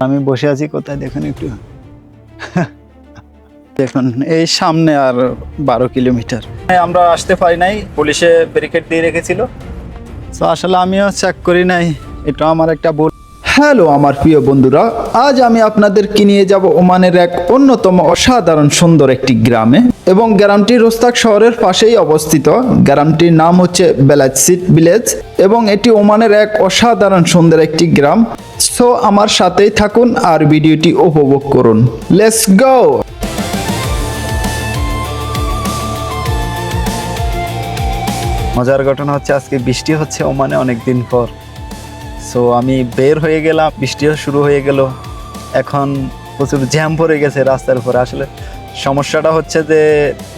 আমি বসে আছি কোথায় দেখুন একটু দেখুন এই সামনে আর 12 কিলোমিটার আমরা আসতে পারি নাই, পুলিশে ব্যারিকেড দিয়ে রেখেছিল। তো আসলে আমিও চেক করি নাই, এটা আমার একটা ভুল। হ্যালো আমার প্রিয় বন্ধুরা, আজ আমি আপনাদেরকে নিয়ে যাব ওমানের এক অন্যতম অসাধারণ সুন্দর একটি গ্রামে, এবং গ্রামটি রোস্তাক শহরের পাশেই অবস্থিত। গ্রামটির নাম হচ্ছে বেলাচিট ভিলেজ, এবং এটি ওমানের এক অসাধারণ সুন্দর একটি গ্রাম। সো আমার সাথেই থাকুন আর ভিডিওটি উপভোগ করুন। Let's go. মজার ঘটনা হচ্ছে আজকে বৃষ্টি হচ্ছে ওমানে অনেকদিন পর। সো আমি বের হয়ে গেলাম, বৃষ্টিও শুরু হয়ে গেল। এখন প্রচুর জ্যাম পড়ে গেছে রাস্তার উপরে। আসলে সমস্যাটা হচ্ছে যে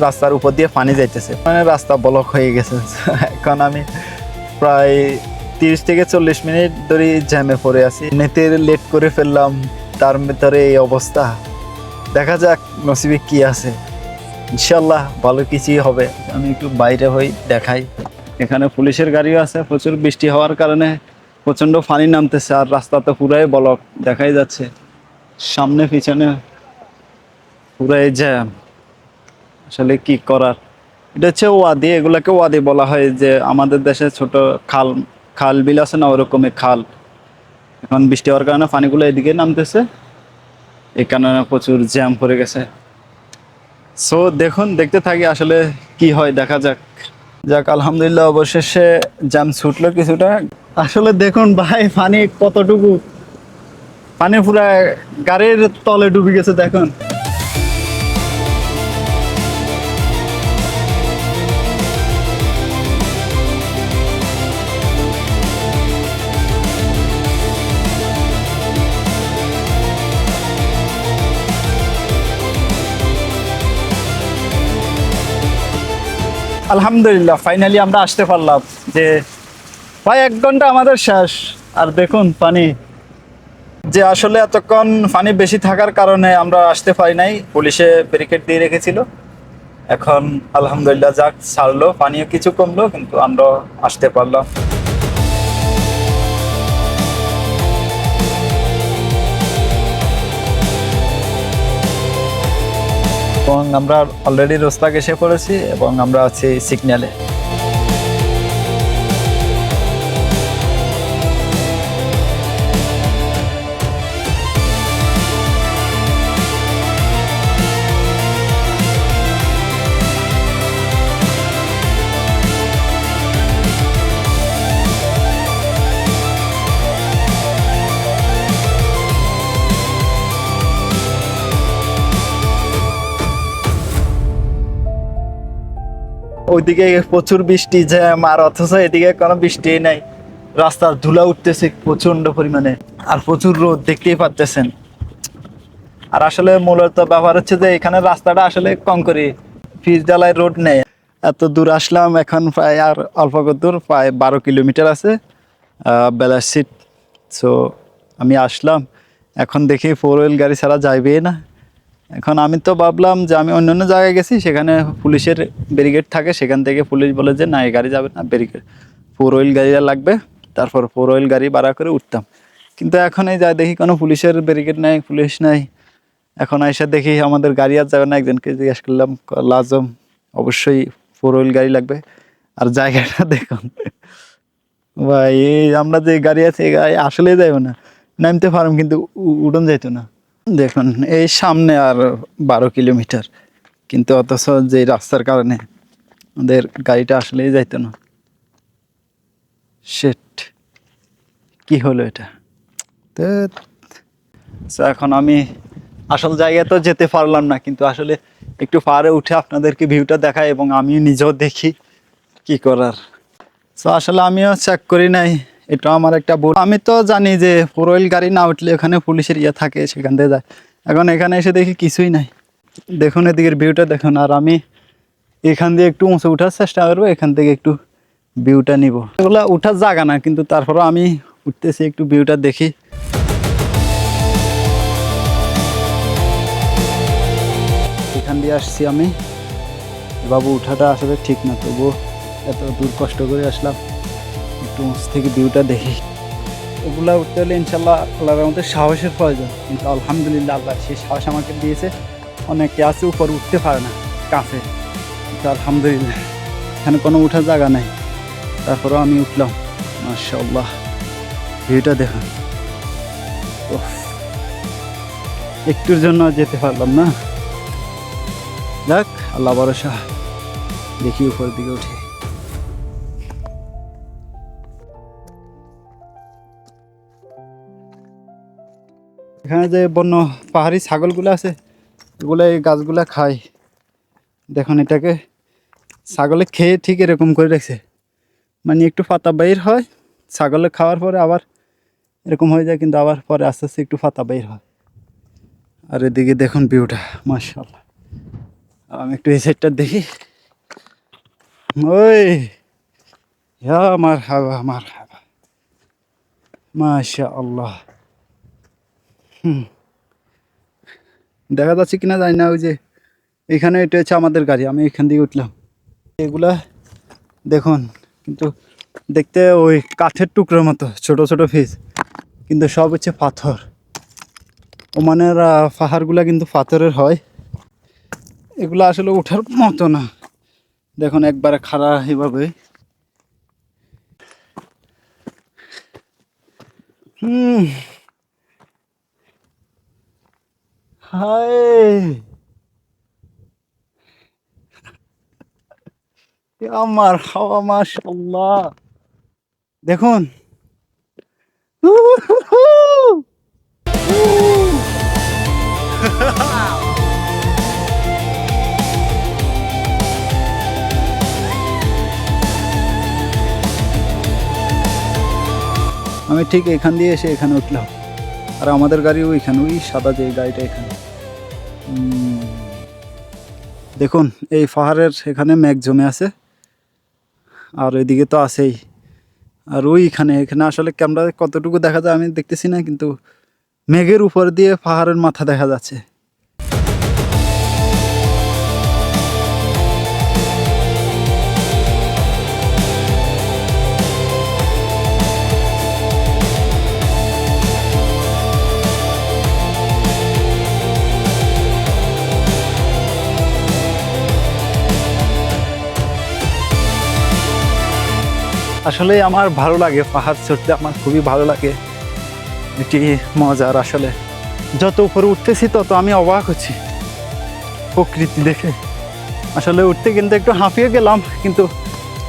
রাস্তার উপর দিয়ে পানি যাইতেছে, মানে রাস্তা ব্লক হয়ে গেছে। এখন আমি প্রায় 30 থেকে 40 মিনিট ধরে জ্যামে পড়ে আছি। নেতে লেট করে ফেললাম, তার ভিতরে এই অবস্থা। দেখা যাক নসিবে কি আছে, ইনশাল্লাহ ভালো কিছুই হবে। আমি একটু বাইরে হই, দেখাই। এখানে পুলিশের গাড়িও আছে। প্রচুর বৃষ্টি হওয়ার কারণে প্রচন্ড পানি নামতেছে, আর রাস্তা তো পুরাই ব্লক, দেখাই যাচ্ছে সামনে পিছনে পুরাই জ্যাম। আসলে কি করার, এটা হচ্ছে ওয়াদি, এগুলাকে ওয়াদি বলা হয়। যে আমাদের দেশে ছোট খাল খাল বিল আছে না, ওরকমের খাল। এখন বৃষ্টি হওয়ার কারণে পানিগুলো এদিকে নামতেছে, এই কারণে প্রচুর জ্যাম পড়ে গেছে। সো দেখুন, দেখতে থাকি আসলে কি হয়, দেখা যাক। যাক আলহামদুলিল্লাহ, অবশেষে জ্যাম ছুটলো কিছুটা। আসলে দেখুন ভাই, পানি কতটুকু, পানি পুরা গাড়ির তলে ডুবে গেছে দেখুন। আলহামদুলিল্লাহ ফাইনালি আমরা আসতে পারলাম। যে প্রায় 1 ঘন্টা আমাদের শেষ। আর দেখুন পানি, যে আসলে এতক্ষণ পানি বেশি থাকার কারণে আমরা আসতে পারি নাই, পুলিশে ব্যারিকেড দিয়ে রেখেছিল। এখন আলহামদুলিল্লাহ যাক ছাড়লো, পানিও কিছু কমলো, কিন্তু আমরা আসতে পারলাম। এবং আমরা অলরেডি রোস্তাক এসে পড়েছি, এবং আমরা আছি সিগন্যালে। ওইদিকে প্রচুর বৃষ্টি, জ্যাম, আর অথচ এদিকে কোনো বৃষ্টি নাই। রাস্তার ধুলা উঠতেছে প্রচন্ড পরিমাণে, আর প্রচুর রোদ দেখতেই পাচ্ছেন। আর আসলে মূলত ব্যাপার হচ্ছে যে এখানে রাস্তাটা আসলে কংক্রিট, পিচ ঢালাই রোড নেই। এত দূর আসলাম, এখন প্রায় আর অল্প দূর, প্রায় 12 কিলোমিটার আছে বেলাচিট। সো আমি আসলাম, এখন দেখি 4 হুইল গাড়ি ছাড়া যাইবে না। এখন আমি তো ভাবলাম যে আমি অন্য জায়গায় গেছি, সেখানে পুলিশের ব্যারিকেড থাকে, সেখান থেকে পুলিশ বলে যে না, এই গাড়ি যাবে না, ব্যারিকেড 4 হুইল গাড়িটা লাগবে। তারপর 4 হুইল গাড়ি ভাড়া করে উঠতাম। কিন্তু এখন এই যাই দেখি কোনো পুলিশের ব্যারিকেড নাই, পুলিশ নাই। এখন এসে দেখি আমাদের গাড়ি আর যাবে না। একজনকে জিজ্ঞেস করলাম, লাজম অবশ্যই 4 হুইল গাড়ি লাগবে। আর জায়গাটা দেখুন ভাই, এই আমরা যে গাড়ি আছে, এই গাড়ি আসলেই যাবে না, নামতে পারলাম কিন্তু উড়ন যাইতো না। দেখুন এই সামনে আর 12 কিলোমিটার, কিন্তু অথচ যে রাস্তার কারণে আমাদের গাড়িটা আসলেই যাইতো না। শিট, কি হলো এটা? তো এখন আমি আসল জায়গায় তো যেতে পারলাম না, কিন্তু আসলে একটু পাহাড়ে উঠে আপনাদেরকে ভিউটা দেখাই, এবং আমি নিজেও দেখি কি করার। তো আসলে আমিও চেক করি নাই, এটা আমার একটা ভুল। আমি তো জানি যে 4 হুইল গাড়ি না উঠলে ওখানে পুলিশের ইয়ে থাকে, সেখান থেকে যায়। এখন এখানে এসে দেখি কিছুই নাই। দেখুন এদিকের ভিউটা দেখুন। আর আমি এখান দিয়ে একটু উঁচু উঠার চেষ্টা করবো, এখান থেকে একটু ভিউটা নিব। এগুলো উঠার জায়গা না, কিন্তু তারপরেও আমি উঠতেছি, একটু ভিউটা দেখি। এখান দিয়ে আসছি আমি, বাবু উঠাটা আসলে ঠিক না, তবুও এত দূর কষ্ট করে আসলাম, একটু উঁচু থেকে ভিউটা দেখি। ওগুলা উঠতে হলে ইনশাল্লাহ আল্লাহর মধ্যে সাহসের প্রয়োজন, কিন্তু আলহামদুলিল্লাহ আল্লাহ সেই সাহস আমাকে দিয়েছে। অনেকে আছে উপরে উঠতে পারে না কাছে, কিন্তু আলহামদুলিল্লাহ এখানে কোনো উঠার জায়গা নাই, তারপরেও আমি উঠলাম। মাশাআল্লাহ ভিউটা দেখুন। একটুর জন্য যেতে পারলাম না, যাক আল্লাহ ভরসা, দেখি উপরের দিকে উঠে। এখানে যে বন্য পাহাড়ি ছাগলগুলো আছে, এগুলো এই গাছগুলা খায়। দেখুন এটাকে ছাগলে খেয়ে ঠিক এরকম করে রেখেছে, মানে একটু পাতা বের হয়, ছাগলে খাওয়ার পরে আবার এরকম হয়ে যায়, কিন্তু আবার পরে আস্তে আস্তে একটু পাতা বের হয়। আর এদিকে দেখুন ভিউটা, মাশাআল্লাহ। আমি একটু এই সাইডটা দেখি। ওই মারহাবা মারহাবা, মাশাআল্লাহ। দেখা যাচ্ছে কিনা জানি না, ওই যে এখানে এটা হচ্ছে আমাদের গাড়ি, আমি এখান দিয়ে উঠলাম। এগুলা দেখুন, কিন্তু দেখতে ওই কাঠের টুকরোর মতো ছোট ছোট পিস, কিন্তু সব হচ্ছে পাথর। ওমানের পাহাড়গুলা কিন্তু পাথরের হয়, এগুলো আসলে ওঠার মতো না। দেখুন একবারে খাড়া এভাবে। হায় আমার হাওয়া, মাশাআল্লাহ দেখুন। আমি ঠিক এখান দিয়ে এসে এখানে উঠলাম, আর আমাদের গাড়ি ওইখানে, ওই সাদা যে গাড়িটা এখানে। দেখুন এই পাহাড়ের এখানে মেঘ জমে আছে, আর এদিকে তো আছেই। আর ওইখানে এখানে আসলে ক্যামেরায় কতটুকু দেখা যায় আমি দেখতেছি না, কিন্তু মেঘের উপর দিয়ে পাহাড়ের মাথা দেখা যাচ্ছে। আসলে আমার ভালো লাগে পাহাড় চড়তে, আমার খুবই ভালো লাগে, এটি মজার। আসলে যত উপরে উঠতেছি তত আমি অবাক হচ্ছি প্রকৃতি দেখে। আসলে উঠতে কিন্তু একটু হাঁপিয়ে গেলাম, কিন্তু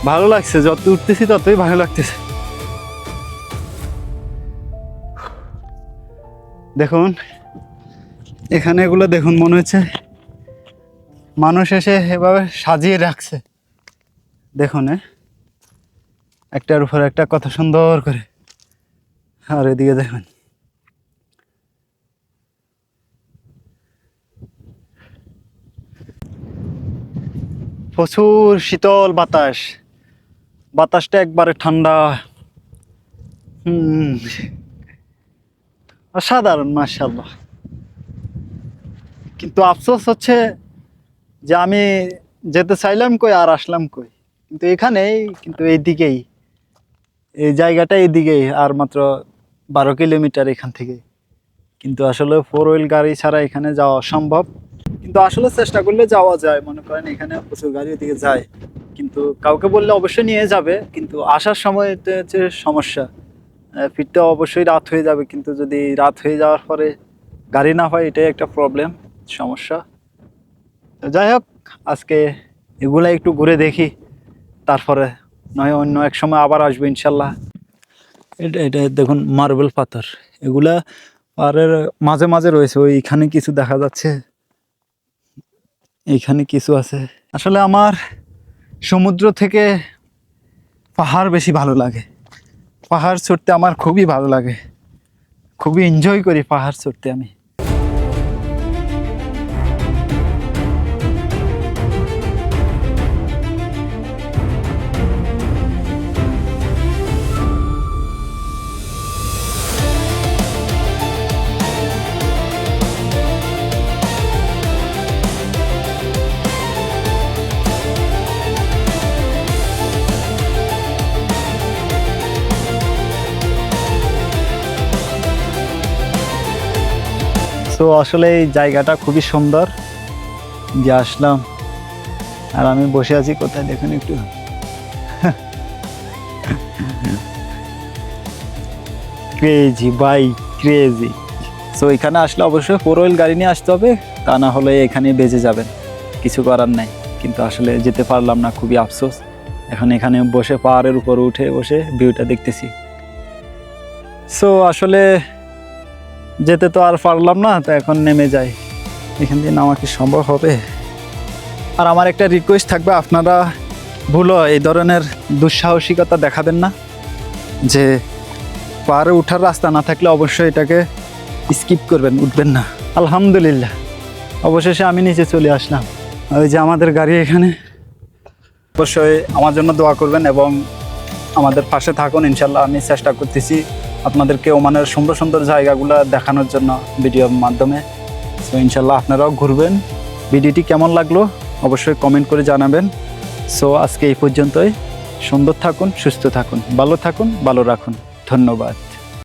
ভালো লাগছে, যত উঠতেছি ততই ভালো লাগতেছে। দেখুন এখানে এগুলো দেখুন, মনে হচ্ছে মানুষ এসে এভাবে সাজিয়ে রাখছে। দেখুন একটার উপর একটা কত সুন্দর করে। আর এদিকে দেখুন প্রচুর শীতল বাতাস, বাতাসটা একবারে ঠান্ডা। অসাধারণ মাশাআল্লাহ। কিন্তু আফসোস হচ্ছে যে আমি যেতে চাইলাম কই আর আসলাম কই, কিন্তু এখানেই, কিন্তু এইদিকেই, এই জায়গাটা এইদিকেই, আর মাত্র 12 কিলোমিটার এখান থেকে। কিন্তু আসলে 4 হুইল গাড়ি ছাড়া এখানে যাওয়া অসম্ভব, কিন্তু আসলে চেষ্টা করলে যাওয়া যায়। মনে করেন এখানে প্রচুর গাড়ি ওদিকে যায়, কিন্তু কাউকে বললে অবশ্যই নিয়ে যাবে, কিন্তু আসার সময় হচ্ছে সমস্যা। ফিরতে অবশ্যই রাত হয়ে যাবে, কিন্তু যদি রাত হয়ে যাওয়ার পরে গাড়ি না হয়, এটাই একটা প্রবলেম, সমস্যা। তো যাই হোক, আজকে এগুলা একটু ঘুরে দেখি, তারপরে নয় অন্য এক সময় আবার আসবো ইনশাল্লাহ। এটা এটা দেখুন মার্বেল পাথর, এগুলা পাহাড়ের মাঝে মাঝে রয়েছে। ওইখানে কিছু দেখা যাচ্ছে, এইখানে কিছু আছে। আসলে আমার সমুদ্র থেকে পাহাড় বেশি ভালো লাগে। পাহাড় চড়তে আমার খুবই ভালো লাগে, খুবই এনজয় করি পাহাড় চড়তে আমি। সো আসলে এই জায়গাটা খুবই সুন্দর, যে আসলাম। আর আমি বসে আছি কোথায় দেখুন একটু, ক্রেজি বাই ক্রেজি। সো এখানে আসলে অবশ্যই 4 হুইল গাড়ি নিয়ে আসতে হবে, তা না হলে এখানে বেঁচে যাবেন, কিছু করার নাই। কিন্তু আসলে যেতে পারলাম না, খুবই আফসোস। এখন এখানে বসে পাহাড়ের উপর উঠে বসে ভিউটা দেখতেছি। সো আসলে যেতে তো আর পারলাম না, তো এখন নেমে যাই। এখান দিয়ে নামা কি সম্ভব হবে? আর আমার একটা রিকোয়েস্ট থাকবে, আপনারা ভুলো এই ধরনের দুঃসাহসিকতা দেখাবেন না, যে পাহাড়ে ওঠার রাস্তা না থাকলে অবশ্যই এটাকে স্কিপ করবেন, উঠবেন না। আলহামদুলিল্লাহ অবশেষে আমি নিচে চলে আসলাম। ওই যে আমাদের গাড়ি এখানে। অবশ্যই আমার জন্য দোয়া করবেন এবং আমাদের পাশে থাকুন। ইনশাল্লাহ আমি চেষ্টা করতেছি আপনাদেরকে ওমানের সুন্দর সুন্দর জায়গাগুলো দেখানোর জন্য ভিডিওর মাধ্যমে। সো ইনশাল্লাহ আপনারাও ঘুরবেন। ভিডিওটি কেমন লাগলো অবশ্যই কমেন্ট করে জানাবেন। সো আজকে এই পর্যন্তই। সুন্দর থাকুন, সুস্থ থাকুন, ভালো থাকুন, ভালো রাখুন। ধন্যবাদ।